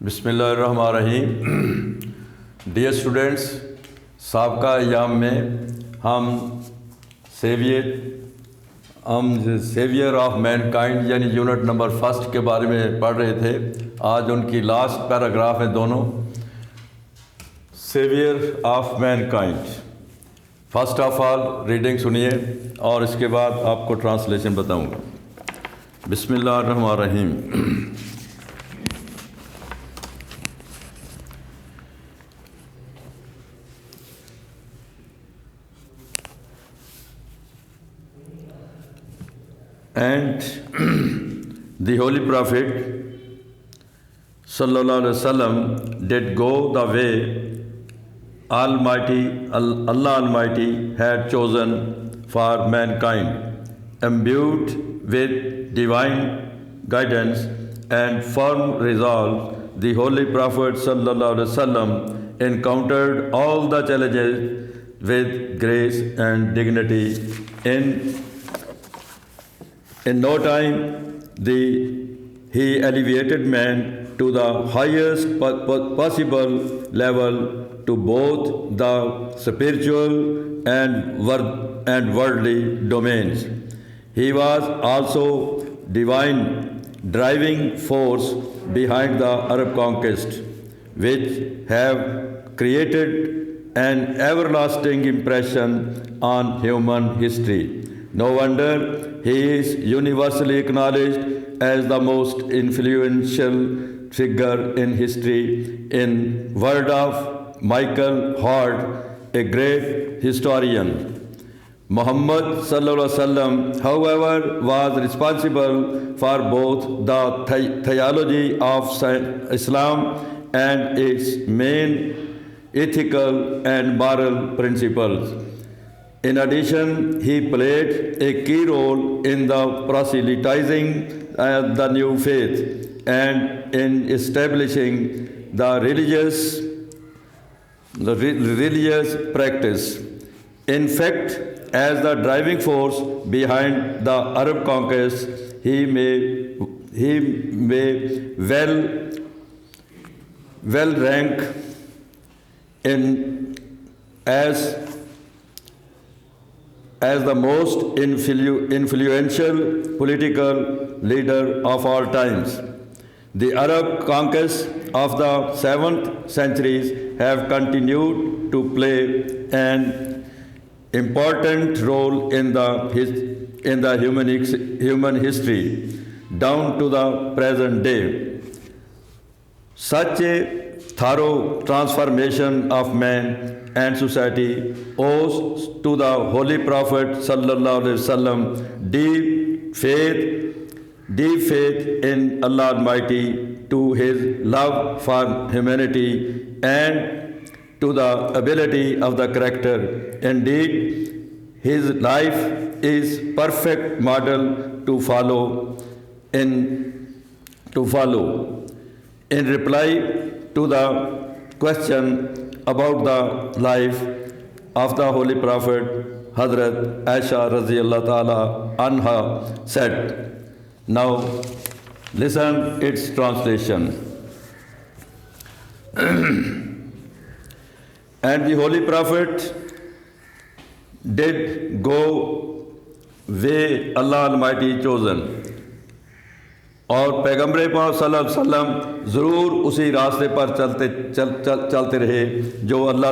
بسم اللہ الرحمن الرحیم. ڈیئر اسٹوڈینٹس، سابقہ ایام میں ہم سیویئر آف مین کائنڈ یعنی یونٹ نمبر 1 کے بارے میں پڑھ رہے تھے. آج ان کی لاسٹ پیراگراف ہیں دونوں. Saviour of mankind. First of all reading سنیے اور اس کے بعد آپ کو ٹرانسلیشن بتاؤں گا. بسم اللہ الرحمن الرحیم. And the Holy Prophet sallallahu alaihi wasallam did go the way Allah Almighty had chosen for mankind, imbued with divine guidance and firm resolve. The Holy Prophet sallallahu alaihi wasallam encountered all the challenges with grace and dignity. In no time, he elevated man to the highest possible level to both the spiritual and worldly domains. He was also divine driving force behind the Arab conquest, which have created an everlasting impression on human history. No wonder he is universally acknowledged as the most influential figure in history. In word of Michael Hart, a great historian, Muhammad sallallahu alaihi wasallam, however, was responsible for both the theology of Islam and its main ethical and moral principles. In addition, he played a key role in the proselytizing the new faith and in establishing the religious practice. In fact, as the driving force behind the Arab conquest, he may well rank in as the most influential political leader of all times. The Arab conquests of the 7th centuries have continued to play an important role in the human history down to the present day. Such a thorough transformation of man and society owes to the Holy Prophet sallallahu alaihi wasallam deep faith in Allah Almighty, to his love for humanity, and to the ability of the character. Indeed, his life is perfect model to follow. In reply to the question about the life of the Holy Prophet, Hazrat Aisha radhiyallahu ta'ala anha said. Now listen its translation. And the Holy Prophet did go where Allah Almighty chosen. اور پیغمبر پاک صلی اللہ علیہ وسلم ضرور اسی راستے پر چلتے رہے جو اللہ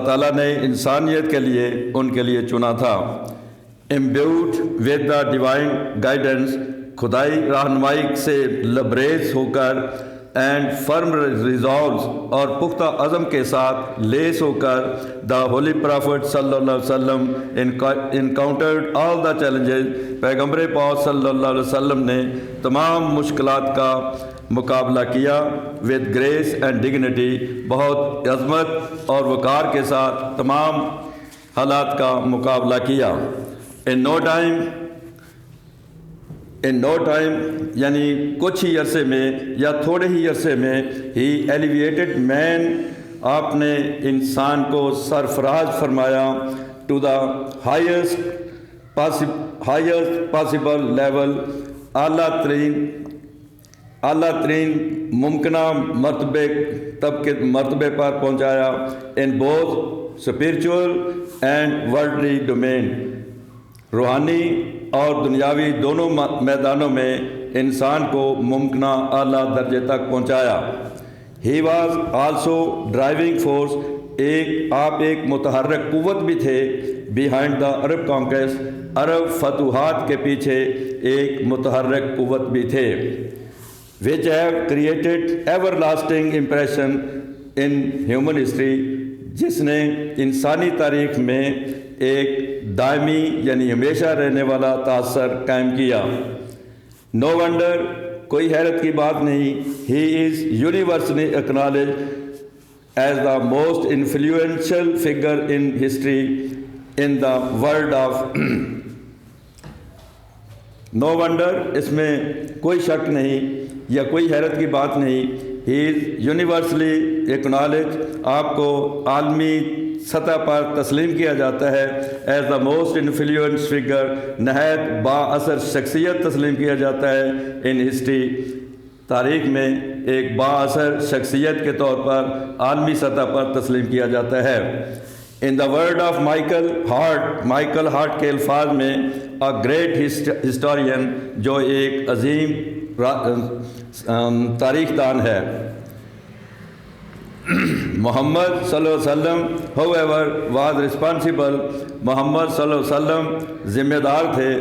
تعالیٰ نے انسانیت کے لیے ان کے لیے چنا تھا. امبیوڈ ود دا ڈیوائن گائیڈنس، خدائی رہنمائی سے لبریز ہو کر، اینڈ فرم ریزالوز، اور پختہ عزم کے ساتھ لیس ہو کر، دا ہولی پرافٹ صلی اللہ علیہ وسلم انکاؤنٹرڈ آل دا چیلنجز. پیغمبر پاک صلی اللہ علیہ وسلم نے تمام مشکلات کا مقابلہ کیا. ود گریس اینڈ ڈگنیٹی، بہت عظمت اور وقار کے ساتھ تمام حالات کا مقابلہ کیا. ان نو ٹائم یعنی کچھ ہی عرصے میں یا تھوڑے ہی عرصے میں، ہی ایلیویٹڈ مین، آپ نے انسان کو سرفراز فرمایا، to the highest possible level, اعلیٰ ترین اعلیٰ ترین ممکنہ مرتبے پر پہنچایا in both spiritual and worldly domain. روحانی اور دنیاوی دونوں میدانوں میں انسان کو ممکنہ اعلیٰ درجے تک پہنچایا. He was also driving force. آپ ایک متحرک قوت بھی تھے. Behind the Arab conquest. عرب فتوحات کے پیچھے ایک متحرک قوت بھی تھے. which have created everlasting impression in human history. جس نے انسانی تاریخ میں ایک دائمی یعنی ہمیشہ رہنے والا تاثر قائم کیا. No wonder, کوئی حیرت کی بات نہیں. He is universally acknowledged as the most influential figure in history in the world of No wonder, اس میں کوئی شک نہیں یا کوئی حیرت کی بات نہیں. He is universally acknowledged. آپ کو عالمی سطح پر تسلیم کیا جاتا ہے as the most influence figure. نہایت با اثر شخصیت تسلیم کیا جاتا ہے ان ہسٹری. تاریخ میں ایک با اثر شخصیت کے طور پر عالمی سطح پر تسلیم کیا جاتا ہے. In the word of Michael Hart کے الفاظ میں اے گریٹ ہسٹورین، جو ایک عظیم تاریخ دان ہے. محمد صلی اللہ علیہ وسلم however was responsible. محمد صلی اللہ علیہ وسلم ذمہ دار تھے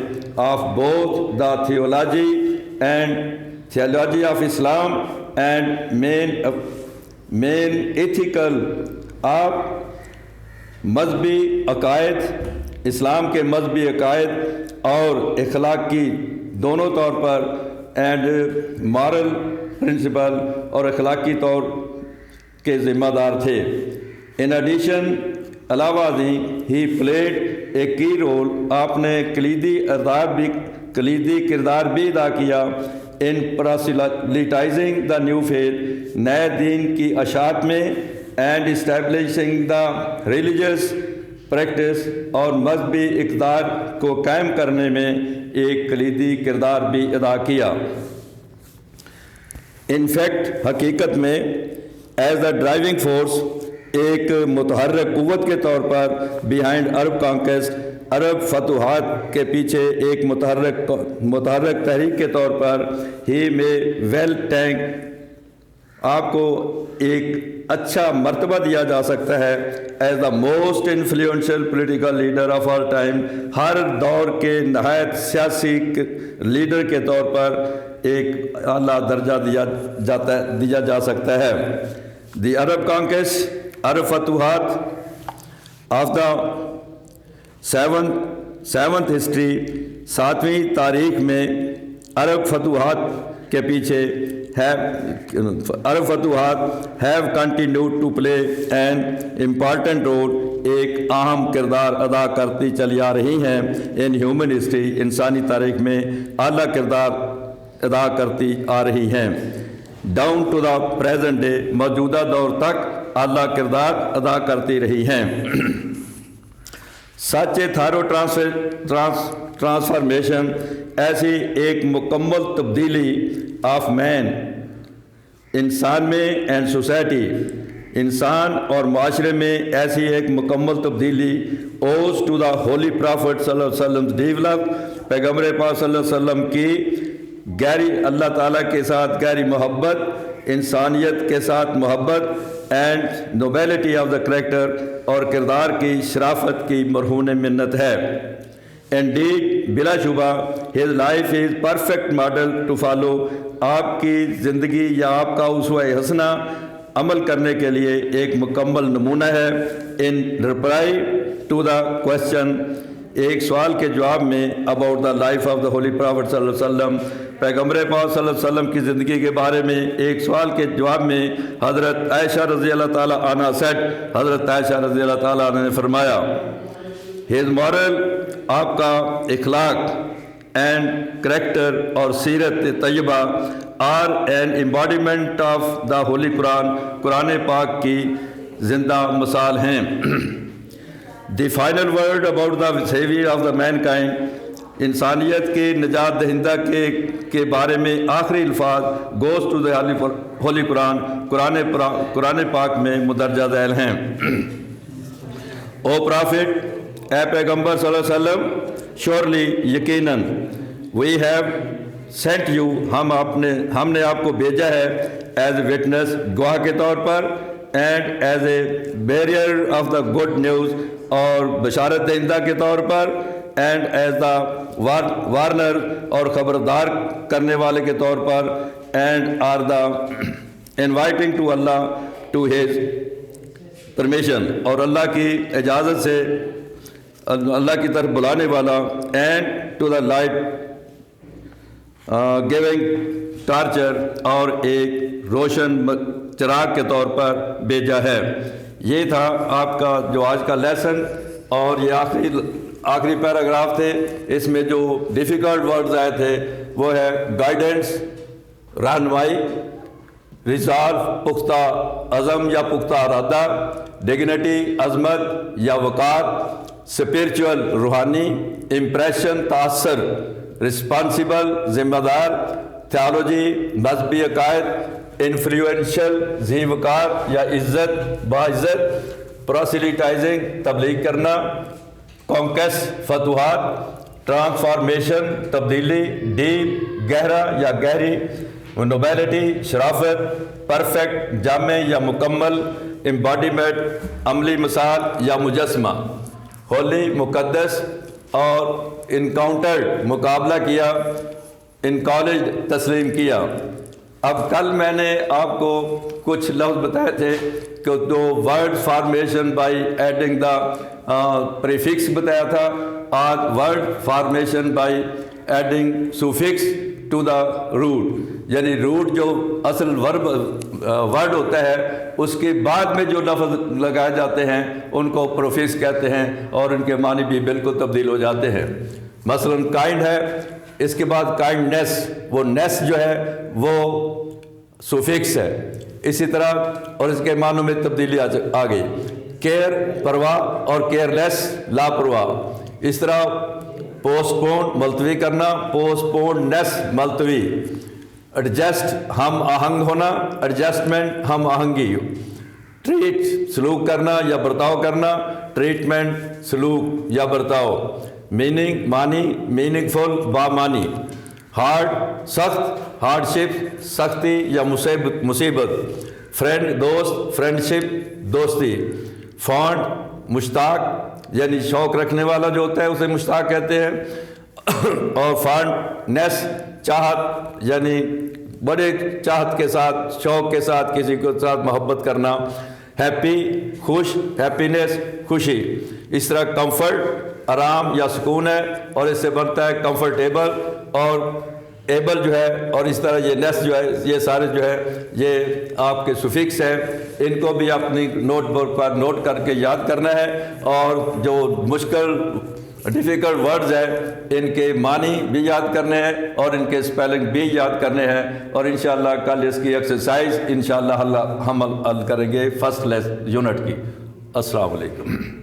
of both the theology of Islam and main ethical. آپ مذہبی عقائد، اسلام کے مذہبی عقائد اور اخلاق کی دونوں طور پر اینڈ مارل پرنسپل اور اخلاقی طور کے ذمہ دار تھے. ان ایڈیشن، علاوہ ازیں، ہی پلیڈ اے کی رول. آپ نے کلیدی کردار بھی ادا کیا ان پراسلیٹائزنگ دا نیو فیتھ، نئے دین کی اشاعت میں، and establishing the religious practice, اور مذہبی اقدار کو قائم کرنے میں ایک کلیدی کردار بھی ادا کیا. ان فیکٹ، حقیقت میں، ایز اے ڈرائیونگ فورس، ایک متحرک قوت کے طور پر، بیہائنڈ عرب کانکویسٹ، عرب فتوحات کے پیچھے ایک متحرک تحریک کے طور پر، ہی میں ویل ٹینک، آپ کو ایک اچھا مرتبہ دیا جا سکتا ہے as the most influential political leader of all time. ہر دور کے نہایت سیاسی لیڈر کے طور پر ایک اعلیٰ درجہ دیا جا سکتا ہے. دی عرب کانکویسٹ، عرب فتوحات آف دا سیونتھ ہسٹری، ساتویں تاریخ میں عرب فتوحات کے پیچھے عرب فتوحات have continued to play an important role, ایک اہم کردار ادا کرتی چلی آ رہی ہیں ان ہیومن ہسٹری، انسانی تاریخ میں اعلیٰ کردار ادا کرتی آ رہی ہیں. Down to the present day, موجودہ دور تک اعلیٰ کردار ادا کرتی رہی ہیں. سچ اے تھارو ٹرانسفارمیشن، ایسی ایک مکمل تبدیلی آف مین، انسان میں، اینڈ سوسائٹی، انسان اور معاشرے میں ایسی ایک مکمل تبدیلی owes to the holy prophet صلی اللہ علیہ وسلم ڈیولپ، پیغمبر پاک صلی اللہ علیہ وسلم کی گہری اللہ تعالیٰ کے ساتھ گہری محبت، انسانیت کے ساتھ محبت، اینڈ نوبیلٹی آف دا کریکٹر، اور کردار کی شرافت کی مرہون منت ہے. انڈیڈ، بلا شبہ، his life is perfect model to follow, آپ کی زندگی یا آپ کا اسوہ حسنہ عمل کرنے کے لیے ایک مکمل نمونہ ہے. ان رپلائی ٹو دا کوشچن، ایک سوال کے جواب میں، about the life of the holy prophet صلی اللہ علیہ وسلم، پیغمبر پاک صلی اللہ علیہ وسلم کی زندگی کے بارے میں ایک سوال کے جواب میں حضرت عائشہ رضی اللہ تعالیٰ عنہ سیٹ، حضرت عائشہ رضی اللہ تعالیٰ عنہ نے فرمایا، ہز مورل، آپ کا اخلاق اینڈ کریکٹر اور سیرت طیبہ are an embodiment of the holy Quran, قرآن پاک کی زندہ مثال ہیں. The final word about the saviour of the mankind, انسانیت کے نجات دہندہ کے بارے میں آخری الفاظ goes to the holy Quran پاک میں مندرجہ ذیل ہیں۔ او پرافٹ، اے پیغمبر صلی اللہ علیہ وسلم، شورلی یقیناً وی ہیو سینٹ یو، ہم نے آپ کو بھیجا ہے ایز اے وٹنس، گواہ کے طور پر، and as a bearer of the good news, اور بشارت دہندہ کے طور پر، اینڈ ایز دا وارنر، اور خبردار کرنے والے کے طور پر، and are the inviting to Allah to his permission, اور اللہ کی اجازت سے اللہ کی طرف بلانے والا، and to the light giving torch, اور ایک روشن چراغ کے طور پر بھیجا ہے۔ یہ تھا آپ کا جو آج کا لیسن، اور یہ آخری پیراگراف تھے۔ اس میں جو ڈیفیکلٹ ورڈز آئے تھے وہ ہے گائیڈنس، رہنمائی، ریزالو، پختہ عزم یا پختہ ارادہ، ڈگنیٹی، عظمت یا وقار، اسپرچول، روحانی، امپریشن، تاثر، رسپانسیبل، ذمہ دار، تھیالوجی، مذہبی عقائد، انفلوئنشل، ذی وقار یا عزت، باعزت، پروسیلیٹائزنگ، تبلیغ کرنا، کانکیسٹ، فتوحات، ٹرانسفارمیشن، تبدیلی، ڈیپ، گہرا یا گہری، نوبیلٹی، شرافت، پرفیکٹ، جامع یا مکمل، امباڈیمنٹ، عملی مثال یا مجسمہ، ہولی، مقدس، اور انکاؤنٹرڈ، مقابلہ کیا، انکالجڈ، تسلیم کیا۔ اب کل میں نے آپ کو کچھ لفظ بتائے تھے کہ جو word formation by adding the prefix بتایا تھا، آج word formation by adding suffix to the root, یعنی روٹ جو اصل ورڈ ہوتا ہے اس کے بعد میں جو لفظ لگائے جاتے ہیں ان کو پروفکس کہتے ہیں، اور ان کے معنی بھی بالکل تبدیل ہو جاتے ہیں۔ مثلا کائنڈ ہے، اس کے بعد کائنڈنیس، وہ نیس جو ہے وہ سوفکس ہے، اسی طرح، اور اس کے معنوں میں تبدیلی آ گئی۔ کیئر، پرواہ، اور کیئر لیس، لاپرواہ۔ اس طرح پوسٹ پون، ملتوی کرنا، پوسٹ پون نیس، ملتوی۔ ایڈجسٹ، ہم آہنگ ہونا، ایڈجسٹمنٹ، ہم آہنگی۔ ٹریٹ، سلوک کرنا یا برتاؤ کرنا، ٹریٹمنٹ، سلوک یا برتاؤ۔ میننگ، معنی، میننگ فل، بامانی۔ ہارڈ، سخت، ہارڈ شپ، سختی یا مصیبت۔ فرینڈ، دوست، فرینڈ شپ، دوستی۔ فانڈ، مشتاق، یعنی شوق رکھنے والا جو ہوتا ہے اسے مشتاق کہتے ہیں، اور فانڈ نیس، چاہت، یعنی بڑے چاہت کے ساتھ، شوق کے ساتھ کسی کے ساتھ محبت کرنا۔ ہیپی، خوش، ہیپینس، خوشی۔ اس طرح کمفرٹ، آرام یا سکون ہے، اور اس سے بنتا ہے کمفرٹیبل، اور ایبل جو ہے، اور اس طرح یہ نیس جو ہے، یہ سارے جو ہے یہ آپ کے سفکس ہیں۔ ان کو بھی اپنی نوٹ بک پر نوٹ کر کے یاد کرنا ہے، اور جو مشکل ڈیفیکلٹ ورڈز ہیں ان کے معنی بھی یاد کرنے ہیں، اور ان کے اسپیلنگ بھی یاد کرنے ہیں، اور انشاءاللہ کل اس کی ایکسرسائز انشاءاللہ ہم حل کریں گے فرسٹ یونٹ کی۔ السلام علیکم۔